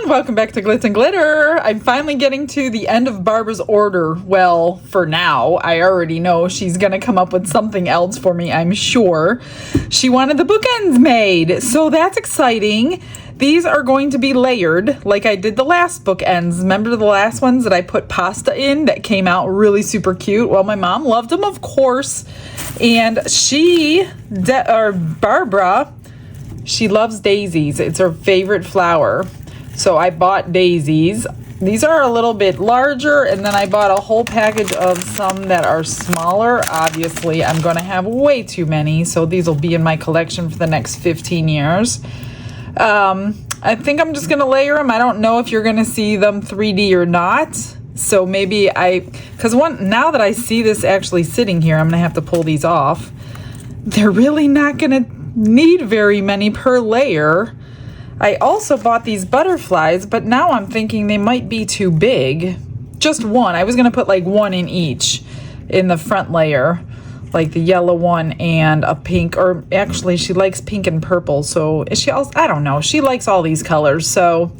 everyone, welcome back to Glitz and Glitter. I'm finally getting to the end of Barbara's order. Well, for now, I already know she's gonna come up with something else for me, I'm sure. She wanted the bookends made, so that's exciting. These are going to be layered like I did the last bookends. Remember the last ones that I put pasta in that came out really super cute? Well, my mom loved them, of course, and Barbara, she loves daisies. It's her favorite flower. So I bought daisies. These are a little bit larger, and then I bought a whole package of some that are smaller. Obviously, I'm going to have way too many, so these will be in my collection for the next 15 years. I think I'm just going to layer them. I don't know if you're going to see them 3D or not. So maybe now that I see this actually sitting here, I'm going to have to pull these off. They're really not going to need very many per layer. I also bought these butterflies, but now I'm thinking they might be too big. Just one. I was going to put like one in each in the front layer, like the yellow one and a pink, or actually she likes pink and purple. So is she also, I don't know. She likes all these colors. So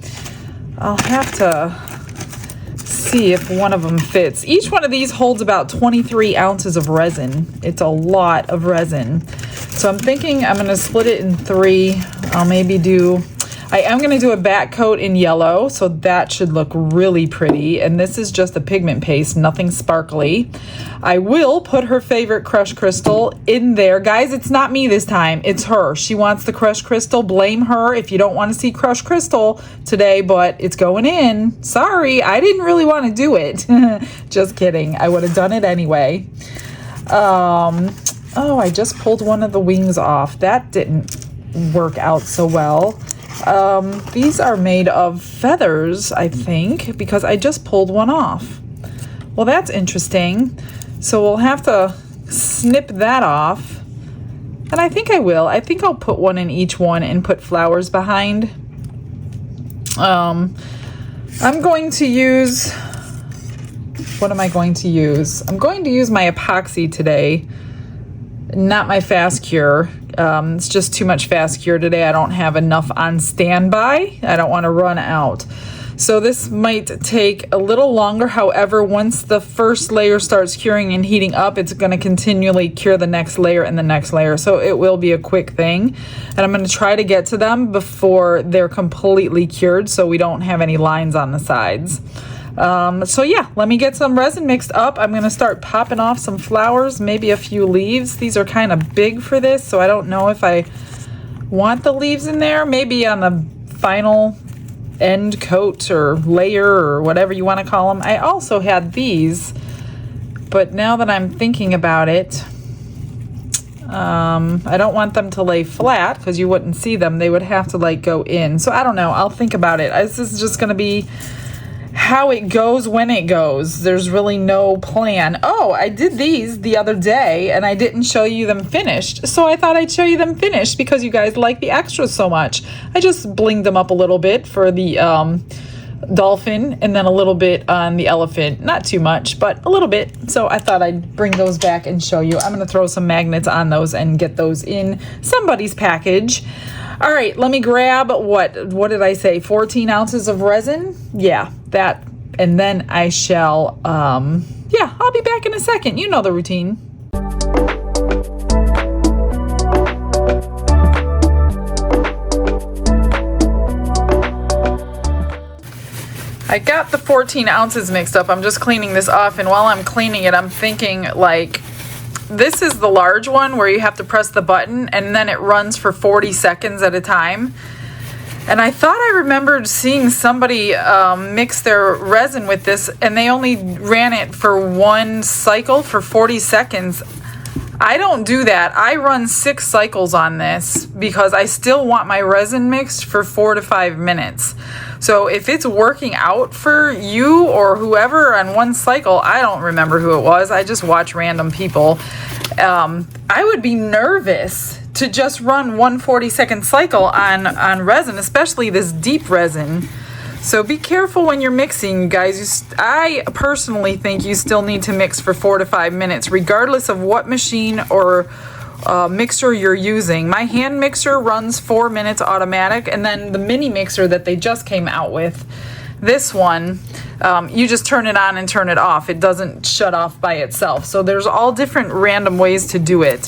I'll have to see if one of them fits. Each one of these holds about 23 ounces of resin. It's a lot of resin. So I'm thinking I'm going to split it in three. I am going to do a back coat in yellow, so that should look really pretty. And this is just a pigment paste, nothing sparkly. I will put her favorite crushed crystal in there. Guys, it's not me this time. It's her. She wants the crushed crystal. Blame her if you don't want to see crushed crystal today, but it's going in. Sorry, I didn't really want to do it. Just kidding. I would have done it anyway. Oh, I just pulled one of the wings off. That didn't work out so well. These are made of feathers, I think, because I just pulled one off. Well, that's interesting. So we'll have to snip that off. And I think I will. I think I'll put one in each one and put flowers behind. I'm going to use... What am I going to use? I'm going to use my epoxy today. Not my fast cure. It's just too much fast cure today. I don't have enough on standby. I don't want to run out. So this might take a little longer. However, once the first layer starts curing and heating up, it's going to continually cure the next layer and the next layer. So it will be a quick thing. And I'm going to try to get to them before they're completely cured so we don't have any lines on the sides. So yeah, let me get some resin mixed up. I'm going to start popping off some flowers, maybe a few leaves. These are kind of big for this, so I don't know if I want the leaves in there. Maybe on the final end coat or layer or whatever you want to call them. I also had these, but now that I'm thinking about it, I don't want them to lay flat because you wouldn't see them. They would have to like go in. So I don't know. I'll think about it. This is just going to be how it goes when it goes. There's really no plan. Oh, I did these the other day and I didn't show you them finished. So I thought I'd show you them finished because you guys like the extras so much. I just blinged them up a little bit for the dolphin and then a little bit on the elephant. Not too much, but a little bit. So I thought I'd bring those back and show you. I'm going to throw some magnets on those and get those in somebody's package. All right, let me grab, what did I say, 14 ounces of resin? Yeah, that, and then I shall, I'll be back in a second. You know the routine. I got the 14 ounces mixed up. I'm just cleaning this off, and while I'm cleaning it, I'm thinking, like, this is the large one where you have to press the button and then it runs for 40 seconds at a time. And I thought I remembered seeing somebody mix their resin with this and they only ran it for one cycle for 40 seconds. I don't do that. I run 6 cycles on this because I still want my resin mixed for 4 to 5 minutes. So if it's working out for you or whoever on one cycle, I don't remember who it was. I just watch random people. I would be nervous to just run one 40-second cycle on resin, especially this deep resin. So be careful when you're mixing, guys. I personally think you still need to mix for 4 to 5 minutes, regardless of what machine or mixer you're using. My hand mixer runs 4 minutes automatic, and then the mini mixer that they just came out with, this one, you just turn it on and turn it off. It doesn't shut off by itself. So there's all different random ways to do it.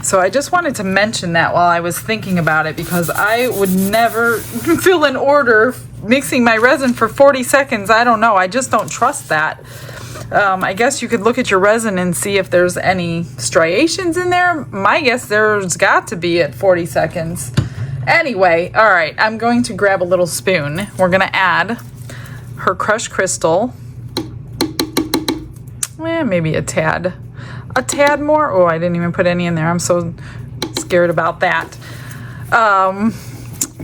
So I just wanted to mention that while I was thinking about it, because I would never fill an order mixing my resin for 40 seconds. I don't know. I just don't trust that. I guess you could look at your resin and see if there's any striations in there. My guess there's got to be at 40 seconds. Anyway, all right, I'm going to grab a little spoon. We're going to add her crushed crystal. Maybe a tad more. Oh, I didn't even put any in there. I'm so scared about that.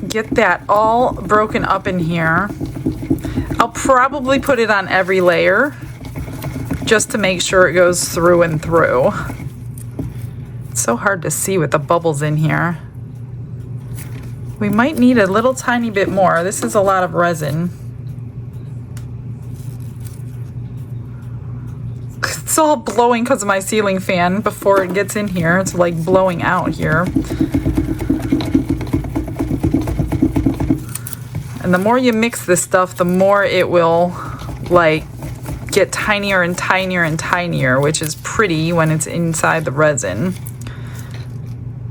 Get that all broken up in here. I'll probably put it on every layer just to make sure it goes through and through. It's so hard to see with the bubbles in here. We might need a little tiny bit more. This is a lot of resin. It's all blowing because of my ceiling fan before it gets in here. It's like blowing out here. And the more you mix this stuff, the more it will like get tinier and tinier and tinier, which is pretty when it's inside the resin.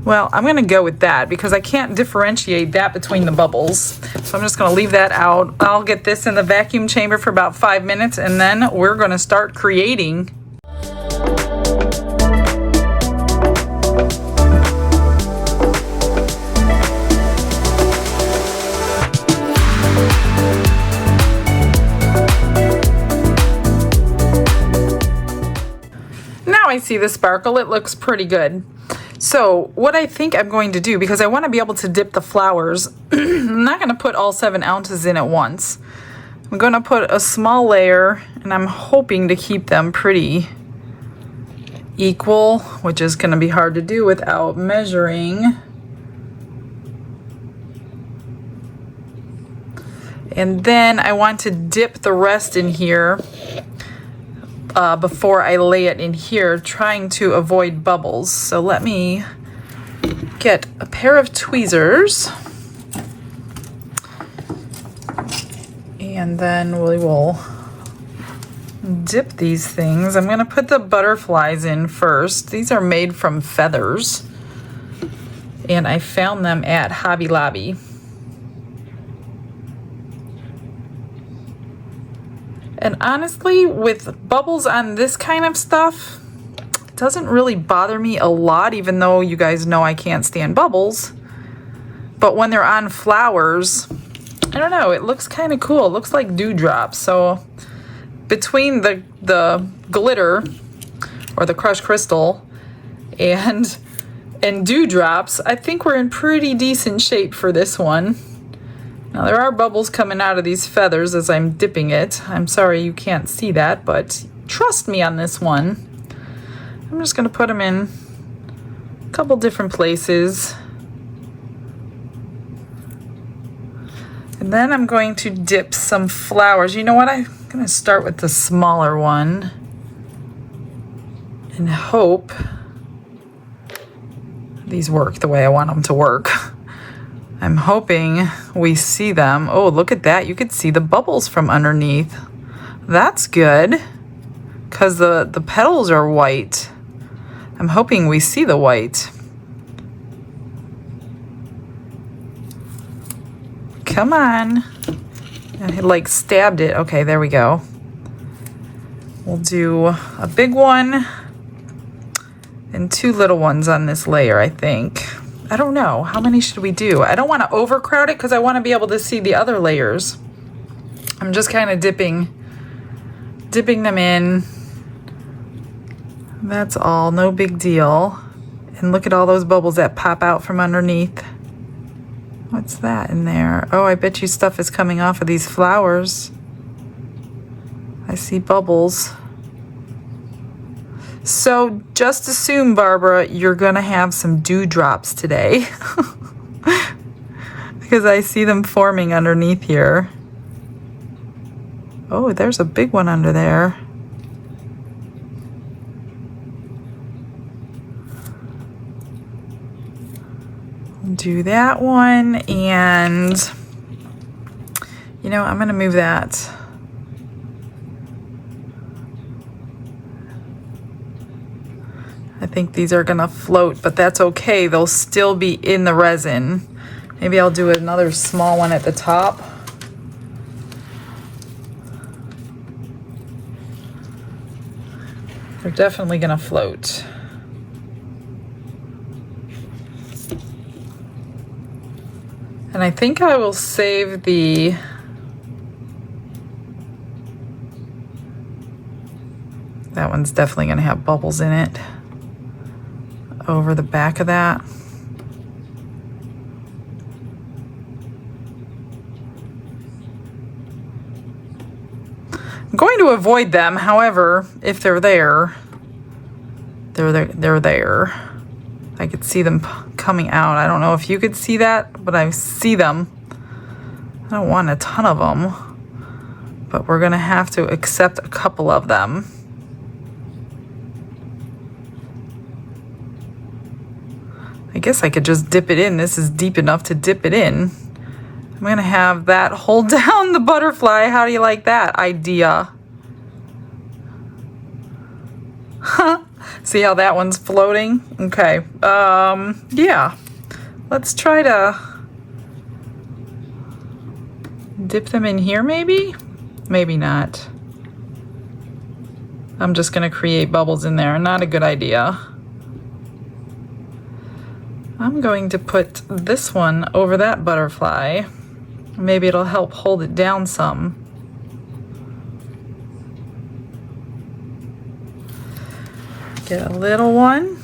Well, I'm going to go with that because I can't differentiate that between the bubbles. So I'm just going to leave that out. I'll get this in the vacuum chamber for about 5 minutes, and then we're going to start creating. Now I see the sparkle. It looks pretty good. So what I think I'm going to do, because I want to be able to dip the flowers, I'm not going to put all 7 ounces in at once. I'm going to put a small layer, and I'm hoping to keep them pretty equal, which is going to be hard to do without measuring. And then I want to dip the rest in here before I lay it in here, trying to avoid bubbles. So let me get a pair of tweezers, and then we will dip these things. I'm going to put the butterflies in first. These are made from feathers, and I found them at Hobby Lobby. And honestly, with bubbles on this kind of stuff, it doesn't really bother me a lot, even though you guys know I can't stand bubbles. But when they're on flowers, I don't know, it looks kind of cool. It looks like dewdrops. So between the glitter or the crushed crystal and dewdrops, I think we're in pretty decent shape for this one. Now there are bubbles coming out of these feathers as I'm dipping it. I'm sorry you can't see that, but trust me on this one. I'm just going to put them in a couple different places. And then I'm going to dip some flowers. You know what? I'm going to start with the smaller one and hope these work the way I want them to work. I'm hoping we see them. Oh, look at that. You could see the bubbles from underneath. That's good, because the petals are white. I'm hoping we see the white. Come on. I like stabbed it. Okay, there we go. We'll do a big one and 2 little ones on this layer, I think. I don't know. How many should we do? I don't want to overcrowd it because I want to be able to see the other layers. I'm just kind of dipping them in. That's all. No big deal. And look at all those bubbles that pop out from underneath. What's that in there? Oh, I bet you stuff is coming off of these flowers. I see bubbles. So just assume, Barbara, you're going to have some dewdrops today. Because I see them forming underneath here. Oh, there's a big one under there. do that one, and you know, I'm gonna move that. I think these are gonna float, but that's okay. They'll still be in the resin. Maybe I'll do another small one at the top. They're definitely gonna float. And I think I will save the that one's definitely gonna have bubbles in it over the back of that. I'm going to avoid them, however, if they're there, they're there. I could see them coming out. I don't know if you could see that, but I see them. I don't want a ton of them, but we're gonna have to accept a couple of them. I guess I could just dip it in. This is deep enough to dip it in. I'm gonna have that hold down the butterfly. How do you like that idea? See how that one's floating? Okay, yeah. Let's try to dip them in here maybe? Maybe not. I'm just gonna create bubbles in there. Not a good idea. I'm going to put this one over that butterfly. Maybe it'll help hold it down some. Get a little one.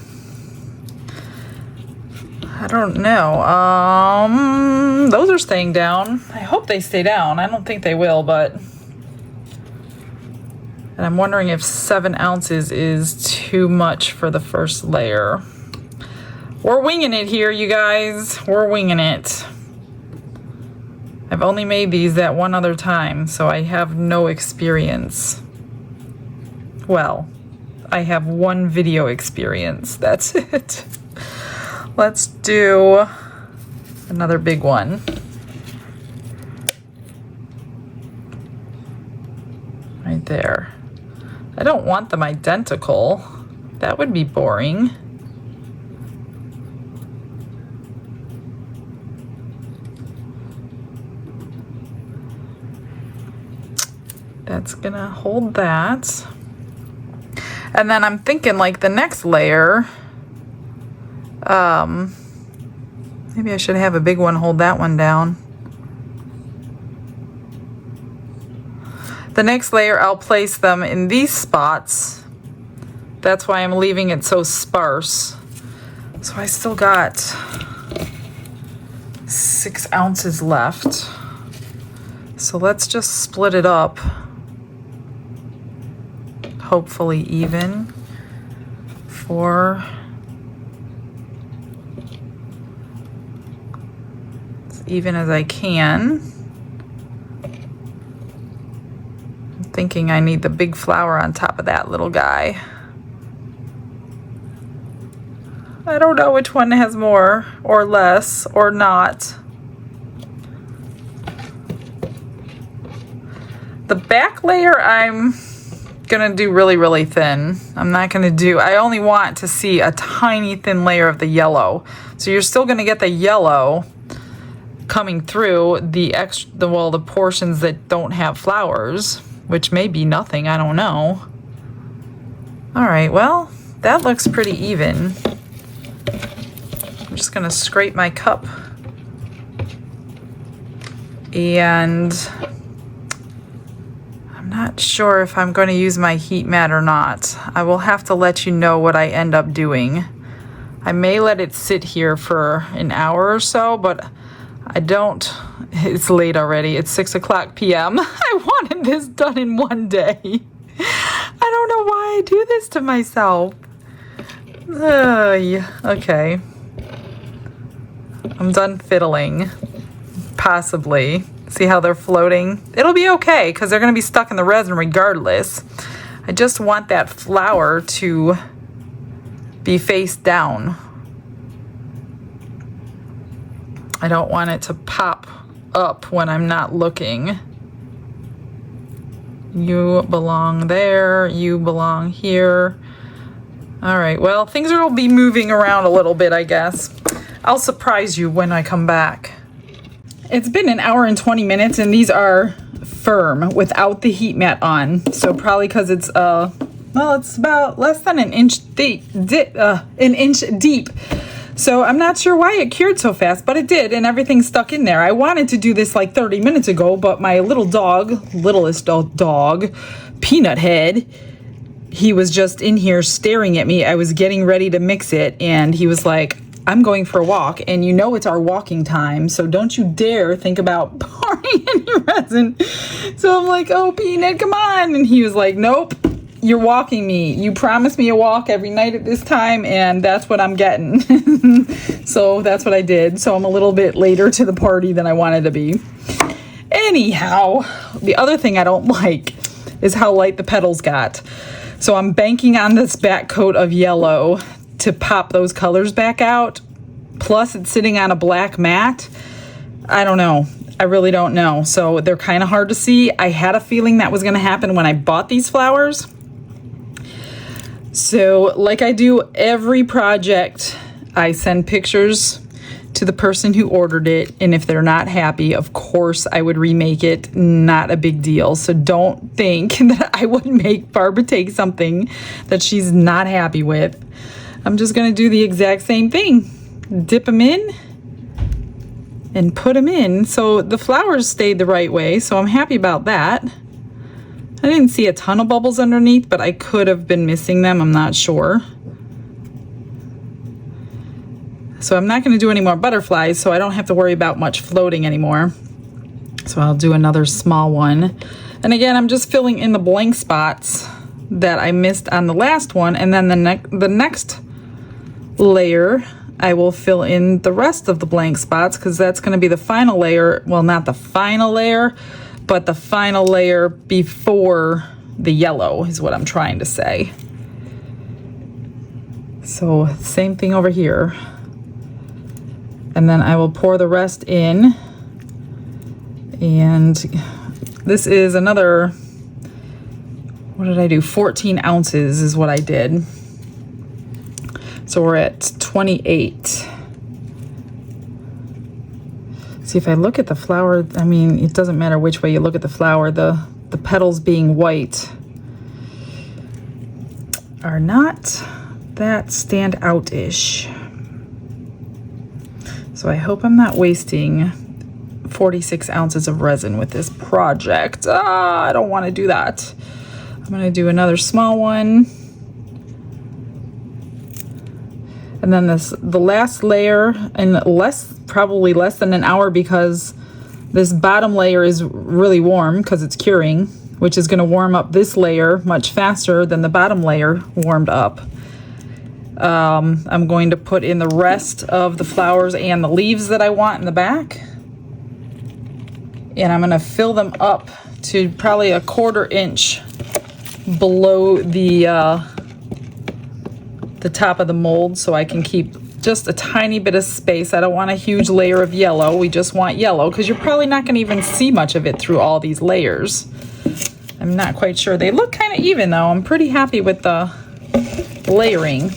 I don't know. Those are staying down. I hope they stay down. I don't think they will, but... And I'm wondering if 7 ounces is too much for the first layer. We're winging it here, you guys. We're winging it. I've only made these that one other time, so I have no experience. Well, I have one video experience. That's it. Let's do another big one. Right there. I don't want them identical. That would be boring. That's gonna hold that. And then I'm thinking like the next layer, maybe I should have a big one hold that one down. The next layer, I'll place them in these spots. That's why I'm leaving it so sparse. So I still got 6 ounces left. So let's just split it up. Hopefully even for as even as I can. I'm thinking I need the big flower on top of that little guy. I don't know which one has more or less or not. The back layer I'm gonna do really thin. I'm not gonna do, I only want to see a tiny thin layer of the yellow. So you're still gonna get the yellow coming through the the portions that don't have flowers, which may be nothing, I don't know. All right, well, that looks pretty even. I'm just gonna scrape my cup and not sure if I'm going to use my heat mat or not. I will have to let you know what I end up doing. I may let it sit here for an hour or so, but I don't. It's late already. It's 6:00 p.m. I wanted this done in one day. I don't know why I do this to myself. Yeah. Okay. I'm done fiddling. Possibly. See how they're floating? It'll be okay because they're going to be stuck in the resin regardless. I just want that flower to be face down. I don't want it to pop up when I'm not looking. You belong there, you belong here. All right, well, things will be moving around a little bit, I guess. I'll surprise you when I come back. It's been an hour and 20 minutes, and these are firm without the heat mat on. So probably because it's, well, it's about less than an inch deep. So I'm not sure why it cured so fast, but it did, and everything stuck in there. I wanted to do this like 30 minutes ago, but my little dog, littlest dog, Peanut Head, he was just in here staring at me. I was getting ready to mix it, and he was like, I'm going for a walk, and you know it's our walking time, so don't you dare think about pouring any resin. So I'm like, oh, Peanut, come on. And he was like, nope. You're walking me. You promised me a walk every night at this time, and that's what I'm getting. So that's what I did. So I'm a little bit later to the party than I wanted to be. Anyhow, the other thing I don't like is how light the petals got. So I'm banking on this back coat of yellow to pop those colors back out. Plus it's sitting on a black mat. I don't know. I really don't know. So they're kind of hard to see. I had a feeling that was going to happen when I bought these flowers. So like I do every project, I send pictures to the person who ordered it. And if they're not happy, of course I would remake it. Not a big deal. So don't think that I would make Barbara take something that she's not happy with. I'm just going to do the exact same thing. Dip them in and put them in. So the flowers stayed the right way. So I'm happy about that. I didn't see a ton of bubbles underneath, but I could have been missing them. I'm not sure. So I'm not going to do any more butterflies, so I don't have to worry about much floating anymore. So I'll do another small one. And again, I'm just filling in the blank spots that I missed on the last one. And then the next layer, I will fill in the rest of the blank spots, because that's going to be the final layer. Well, not the final layer, but the final layer before the yellow is what I'm trying to say. So same thing over here. And then I will pour the rest in. And this is another, what did I do? 14 ounces is what I did. So we're at 28. See, if I look at the flower, I mean, it doesn't matter which way you look at the flower, the petals being white are not that stand out-ish. So I hope I'm not wasting 46 ounces of resin with this project. I don't want to do that. I'm going to do another small one. And then the last layer, and probably less than an hour, because this bottom layer is really warm because it's curing, which is going to warm up this layer much faster than the bottom layer warmed up. I'm going to put in the rest of the flowers and the leaves that I want in the back. And I'm going to fill them up to probably a 1/4 inch below the top of the mold, so I can keep just a tiny bit of space. I don't want a huge layer of yellow. We just want yellow, because you're probably not going to even see much of it through all these layers. I'm not quite sure. They look kind of even though. I'm pretty happy with the layering.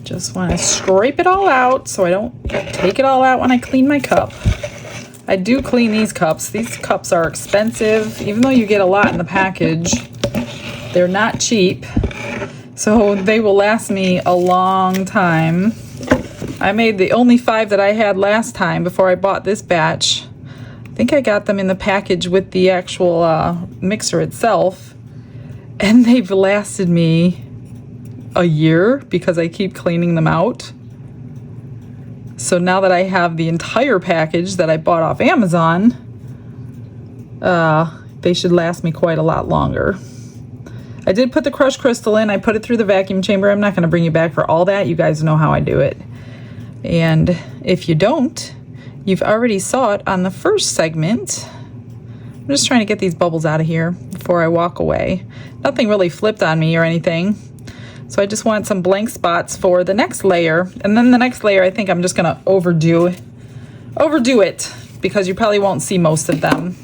Just want to scrape it all out so I don't take it all out when I clean my cup. I do clean these cups. These cups are expensive. Even though you get a lot in the package, they're not cheap. So they will last me a long time. I made the only 5 that I had last time before I bought this batch. I think I got them in the package with the actual mixer itself. And they've lasted me a year because I keep cleaning them out. So now that I have the entire package that I bought off Amazon, they should last me quite a lot longer. I did put the crushed crystal in. I put it through the vacuum chamber. I'm not going to bring you back for all that. You guys know how I do it. And if you don't, you've already saw it on the first segment. I'm just trying to get these bubbles out of here before I walk away. Nothing really flipped on me or anything. So I just want some blank spots for the next layer. And then the next layer, I think I'm just gonna overdo it because you probably won't see most of them.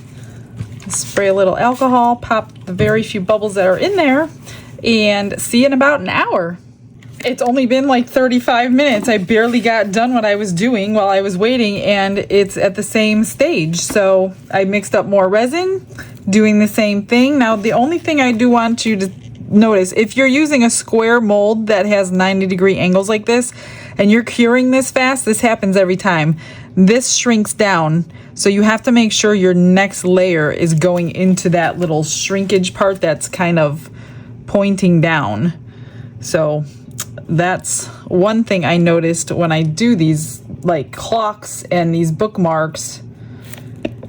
Spray a little alcohol, pop the very few bubbles that are in there, and see you in about an hour. It's only been like 35 minutes. I barely got done what I was doing while I was waiting, and it's at the same stage. So I mixed up more resin, doing the same thing. Now, the only thing I do want you to notice, if you're using a square mold that has 90-degree angles like this, and you're curing this fast, this happens every time. This shrinks down. So you have to make sure your next layer is going into that little shrinkage part that's kind of pointing down. So that's one thing I noticed when I do these like clocks and these bookmarks,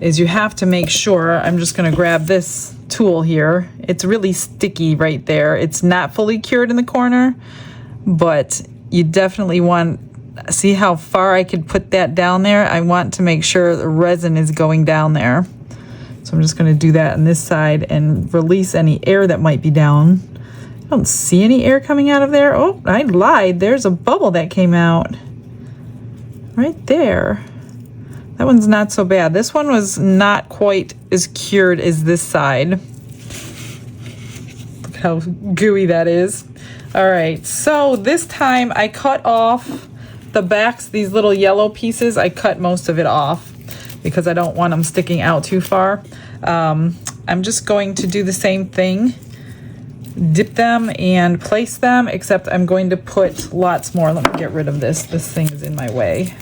is you have to make sure. I'm just gonna grab this tool here. It's really sticky right there. It's not fully cured in the corner, but you definitely want, see how far I could put that down there? I want to make sure the resin is going down there. So I'm just gonna do that on this side and release any air that might be down. I don't see any air coming out of there. Oh, I lied. There's a bubble that came out right there. That one's not so bad. This one was not quite as cured as this side. Look how gooey that is. All right, so this time I cut off the backs, these little yellow pieces. I cut most of it off because I don't want them sticking out too far. I'm just going to do the same thing. Dip them and place them, except I'm going to put lots more. Let me get rid of this. This thing is in my way.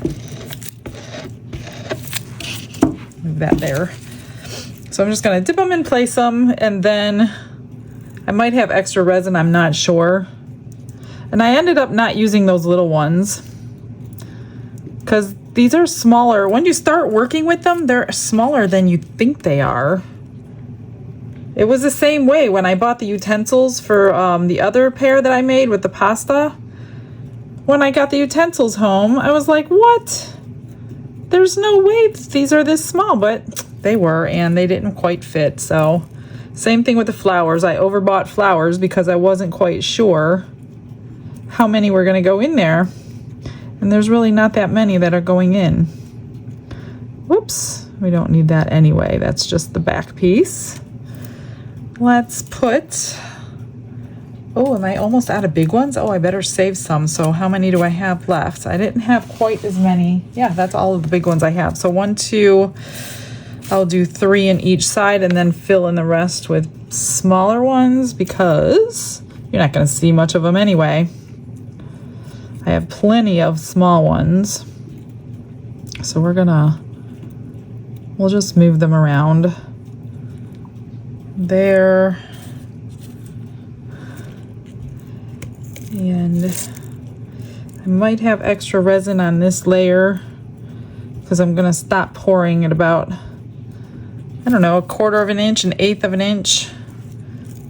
Move that there. So I'm just gonna dip them and place them, and then I might have extra resin, I'm not sure. And I ended up not using those little ones because these are smaller. When you start working with them, they're smaller than you think they are. It was the same way when I bought the utensils for the other pair that I made with the pasta. When I got the utensils home, I was like, what? There's no way these are this small, but they were, and they didn't quite fit. So same thing with the flowers. I overbought flowers because I wasn't quite sure how many were gonna go in there. And there's really not that many that are going in. Whoops, we don't need that anyway. That's just the back piece. Let's put, oh, am I almost out of big ones? Oh, I better save some. So how many do I have left? I didn't have quite as many. Yeah, that's all of the big ones I have. So 1, 2, I'll do 3 in each side and then fill in the rest with smaller ones because you're not gonna see much of them anyway. I have plenty of small ones. So we'll just move them around. There. And I might have extra resin on this layer because I'm gonna stop pouring at about, I don't know, 1/4 of an inch, 1/8 of an inch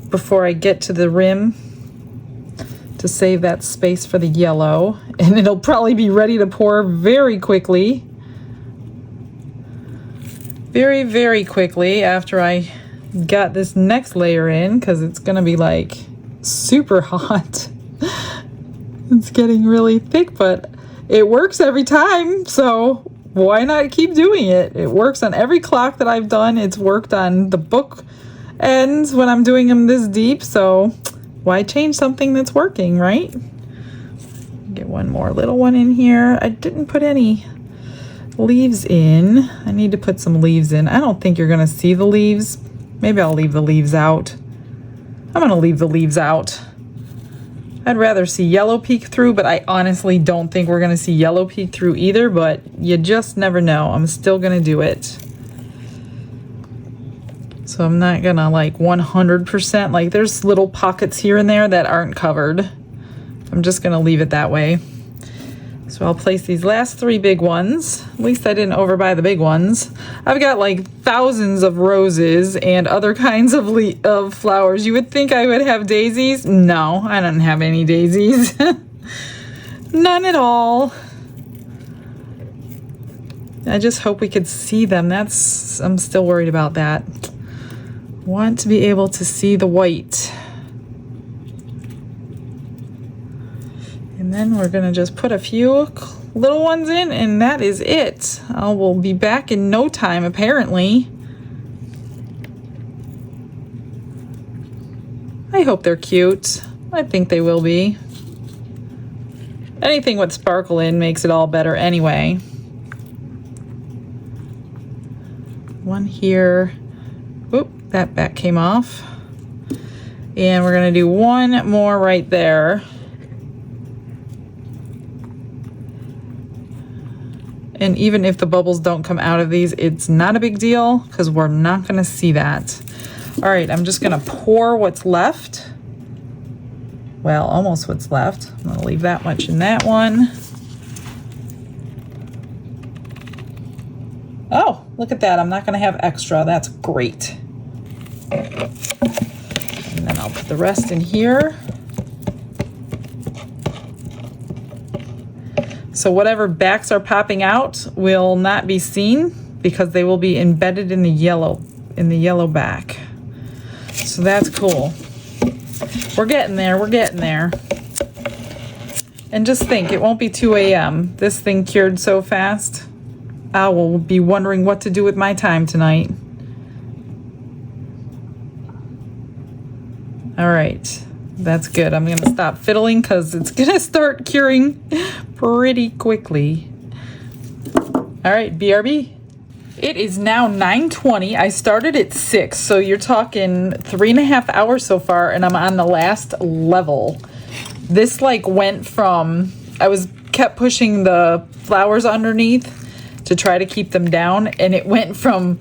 before I get to the rim to save that space for the yellow. And it'll probably be ready to pour very quickly. Very, very quickly after I got this next layer in, because it's gonna be like super hot. It's getting really thick, but it works every time, so why not keep doing it? It works on every clock that I've done. It's worked on the book ends when I'm doing them this deep, so why change something that's working, right? Get one more little one in here. I didn't put any leaves in. I need to put some leaves in. I don't think you're gonna see the leaves. Maybe I'll leave the leaves out. I'm gonna leave the leaves out. I'd rather see yellow peek through, but I honestly don't think we're gonna see yellow peek through either, but you just never know. I'm still gonna do it. So I'm not gonna like 100%, like there's little pockets here and there that aren't covered. I'm just gonna leave it that way. So I'll place these last 3 big ones. At least I didn't overbuy the big ones. I've got like thousands of roses and other kinds of flowers. You would think I would have daisies. No, I don't have any daisies. None at all. I just hope we could see them. I'm still worried about that. Want to be able to see the white. then we're gonna just put a few little ones in, and that is it. I will be back in no time, apparently. I hope they're cute. I think they will be. Anything with sparkle in makes it all better anyway. One here. Oop, that back came off. And we're gonna do one more right there. And even if the bubbles don't come out of these, it's not a big deal because we're not gonna see that. All right, I'm just gonna pour what's left. Well, almost what's left. I'm gonna leave that much in that one. Oh, look at that. I'm not gonna have extra. That's great. And then I'll put the rest in here. So whatever backs are popping out will not be seen because they will be embedded in the yellow back. So that's cool. We're getting there, we're getting there. And just think, it won't be 2 a.m. This thing cured so fast. I will be wondering what to do with my time tonight. All right, that's good. I'm gonna stop fiddling because it's gonna start curing pretty quickly. All right, BRB. It is now 9:20. I started at 6, so you're talking 3.5 hours so far, and I'm on the last level. This like went from, kept pushing the flowers underneath to try to keep them down, and it went from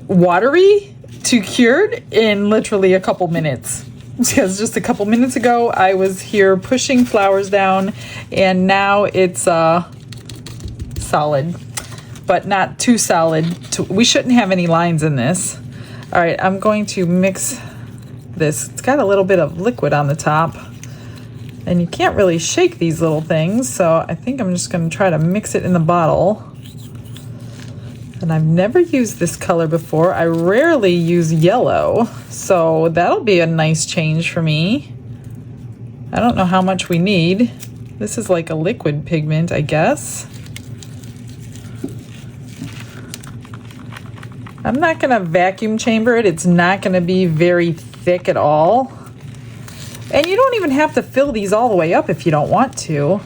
watery to cured in literally a couple minutes. Because just a couple minutes ago, I was here pushing flowers down, and now it's solid. But not too solid. We shouldn't have any lines in this. All right, I'm going to mix this. It's got a little bit of liquid on the top, and you can't really shake these little things, so I think I'm just going to try to mix it in the bottle. And I've never used this color before. I rarely use yellow, so that'll be a nice change for me. I don't know how much we need. This is like a liquid pigment, I guess. I'm not gonna vacuum chamber it. It's not gonna be very thick at all. And you don't even have to fill these all the way up if you don't want to.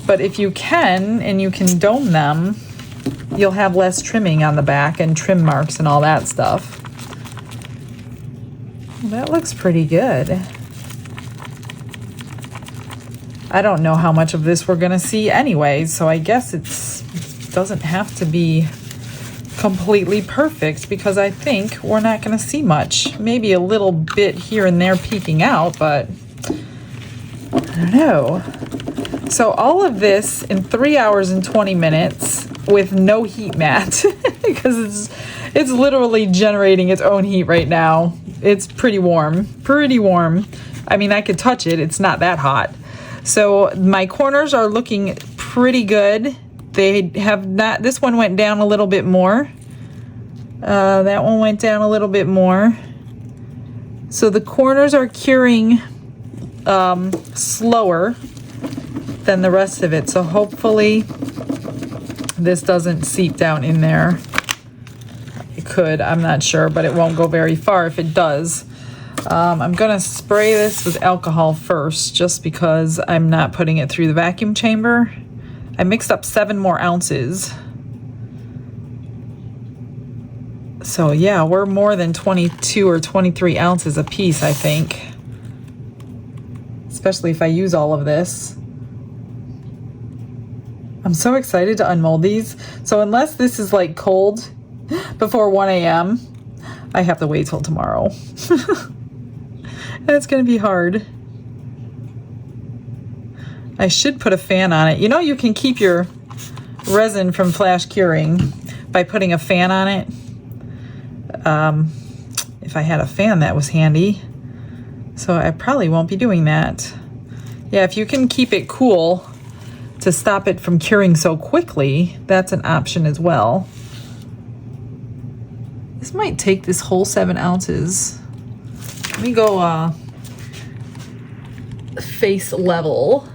But if you can, and you can dome them, you'll have less trimming on the back and trim marks and all that stuff. That looks pretty good. I don't know how much of this we're gonna see anyway, so I guess it doesn't have to be completely perfect because I think we're not going to see much. Maybe a little bit here and there peeking out, but I don't know. So all of this in 3 hours and 20 minutes with no heat mat because it's literally generating its own heat right now. It's pretty warm, pretty warm. I mean, I could touch it. It's not that hot. So my corners are looking pretty good. They have not, this one went down a little bit more. That one went down a little bit more. So the corners are curing slower than the rest of it. So hopefully this doesn't seep down in there. It could, I'm not sure, but it won't go very far if it does. I'm gonna spray this with alcohol first just because I'm not putting it through the vacuum chamber. I mixed up 7 more ounces. So yeah, we're more than 22 or 23 ounces a piece, I think. Especially if I use all of this. I'm so excited to unmold these. So unless this is like cold before 1 a.m., I have to wait till tomorrow. That's gonna be hard. I should put a fan on it. You know, you can keep your resin from flash curing by putting a fan on it. If I had a fan, that was handy. So I probably won't be doing that. Yeah, if you can keep it cool to stop it from curing so quickly, that's an option as well. This might take this whole 7 ounces. Let me go face level.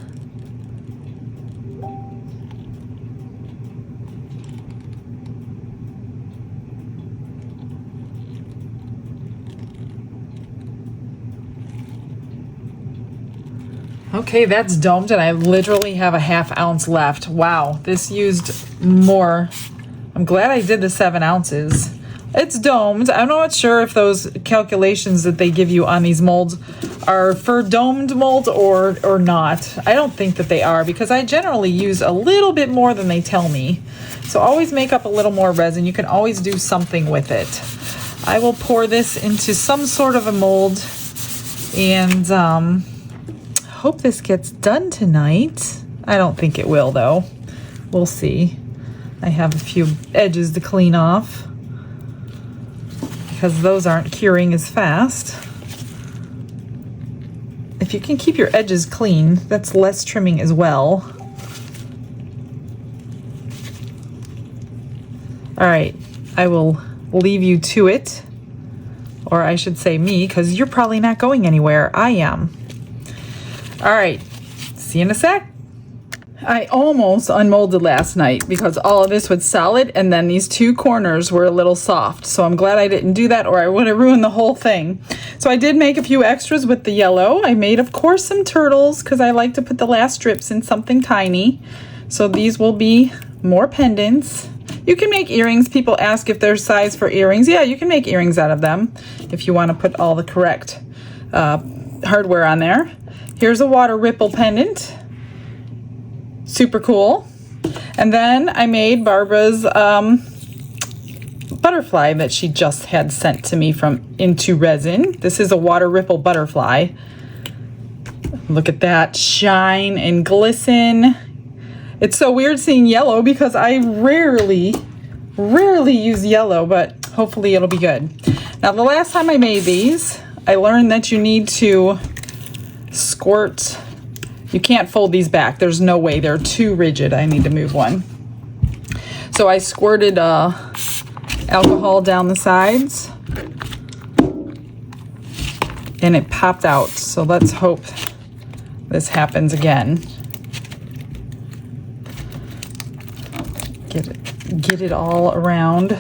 Okay, that's domed, and I literally have a ½ ounce left. Wow, this used more. I'm glad I did the 7 ounces. It's domed. I'm not sure if those calculations that they give you on these molds are for domed molds or not. I don't think that they are, because I generally use a little bit more than they tell me. So always make up a little more resin. You can always do something with it. I will pour this into some sort of a mold, and hope this gets done tonight. I don't think it will, though. We'll see. I have a few edges to clean off because those aren't curing as fast. If you can keep your edges clean, that's less trimming as well. All right, I will leave you to it, or I should say me, because you're probably not going anywhere. I am. All right, see you in a sec. I almost unmolded last night because all of this was solid, and then these 2 corners were a little soft. So I'm glad I didn't do that, or I would have ruined the whole thing. So I did make a few extras with the yellow. I made, of course, some turtles because I like to put the last strips in something tiny. So these will be more pendants. You can make earrings. People ask if there's size for earrings. Yeah, you can make earrings out of them if you want to put all the correct hardware on there. Here's a water ripple pendant. Super cool. And then I made Barbara's butterfly that she just had sent to me from Into Resin. This is a water ripple butterfly. Look at that shine and glisten. It's so weird seeing yellow because I rarely use yellow, but hopefully it'll be good. Now, the last time I made these, I learned that you need to squirt. You can't fold these back. There's no way. They're too rigid. I need to move one. So I squirted alcohol down the sides, and it popped out. So let's hope this happens again. Get it all around,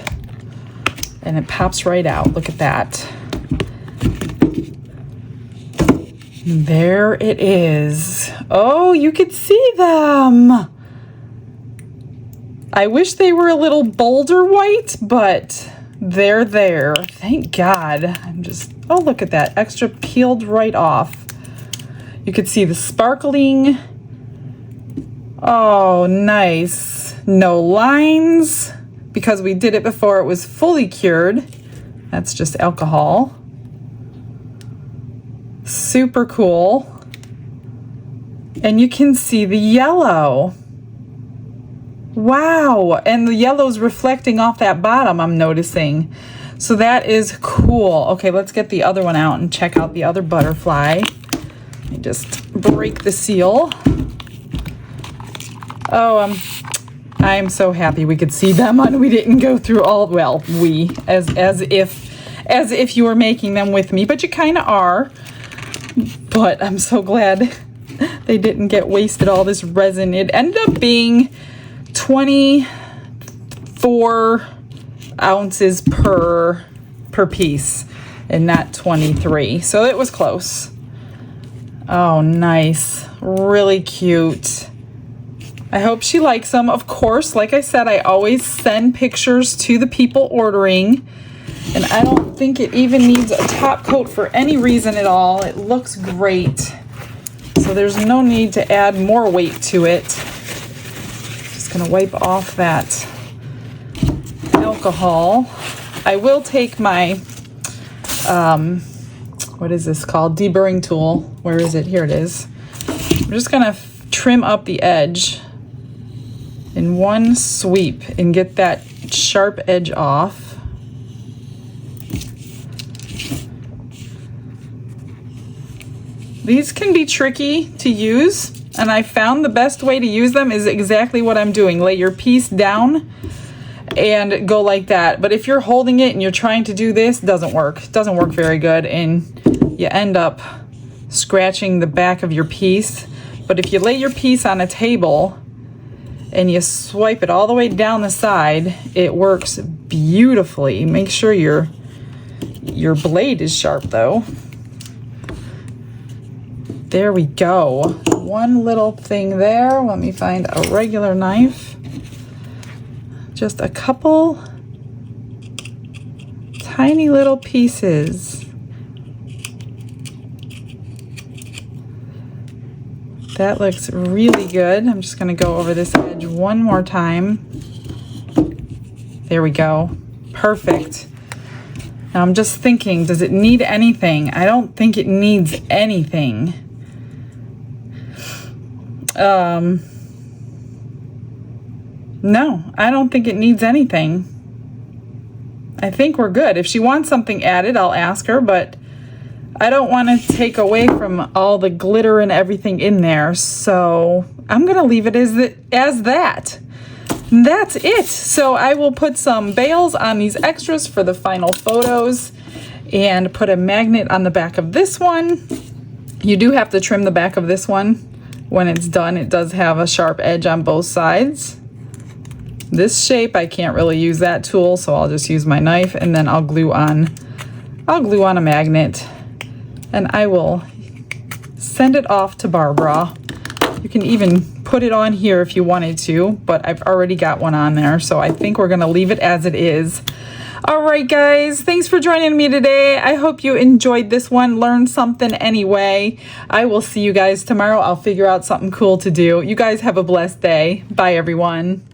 and it pops right out. Look at that. There it is. Oh, you could see them. I wish they were a little bolder white, but they're there. Thank God. Oh, look at that. Extra peeled right off. You could see the sparkling. Oh, nice. No lines because we did it before it was fully cured. That's just alcohol. Super cool. And you can see the yellow. Wow. And the yellow's reflecting off that bottom, I'm noticing. So that is cool. Okay, let's get the other one out and check out the other butterfly. Let me just break the seal. Oh, I'm so happy we could see them and we didn't go through all, well, as if you were making them with me, but you kind of are. But I'm so glad they didn't get wasted, all this resin. It ended up being 24 ounces per piece and not 23. So it was close. Oh, nice. Really cute. I hope she likes them. Of course, like I said, I always send pictures to the people ordering. And I don't think it even needs a top coat for any reason at all. It looks great. So there's no need to add more weight to it. Just gonna wipe off that alcohol. I will take my, what is this called? Deburring tool. Where is it? Here it is. I'm just gonna trim up the edge in one sweep and get that sharp edge off. These can be tricky to use, and I found the best way to use them is exactly what I'm doing. Lay your piece down and go like that. But if you're holding it and you're trying to do this, it doesn't work. It doesn't work very good, and you end up scratching the back of your piece. But if you lay your piece on a table and you swipe it all the way down the side, it works beautifully. Make sure your blade is sharp though. There we go. One little thing there. Let me find a regular knife. Just a couple tiny little pieces. That looks really good. I'm just going to go over this edge one more time. There we go. Perfect. Now I'm just thinking, does it need anything? I don't think it needs anything. No, I don't think it needs anything. I think we're good. If she wants something added, I'll ask her, but I don't want to take away from all the glitter and everything in there, so I'm going to leave it as that. That's it. So I will put some bails on these extras for the final photos and put a magnet on the back of this one. You do have to trim the back of this one when it's done. It does have a sharp edge on both sides. This shape, I can't really use that tool, so I'll just use my knife, and then I'll glue on a magnet, and I will send it off to Barbara. You can even put it on here if you wanted to, but I've already got one on there, so I think we're gonna leave it as it is. All right, guys, thanks for joining me today. I hope you enjoyed this one, learned something anyway. I will see you guys tomorrow. I'll figure out something cool to do. You guys have a blessed day. Bye, everyone.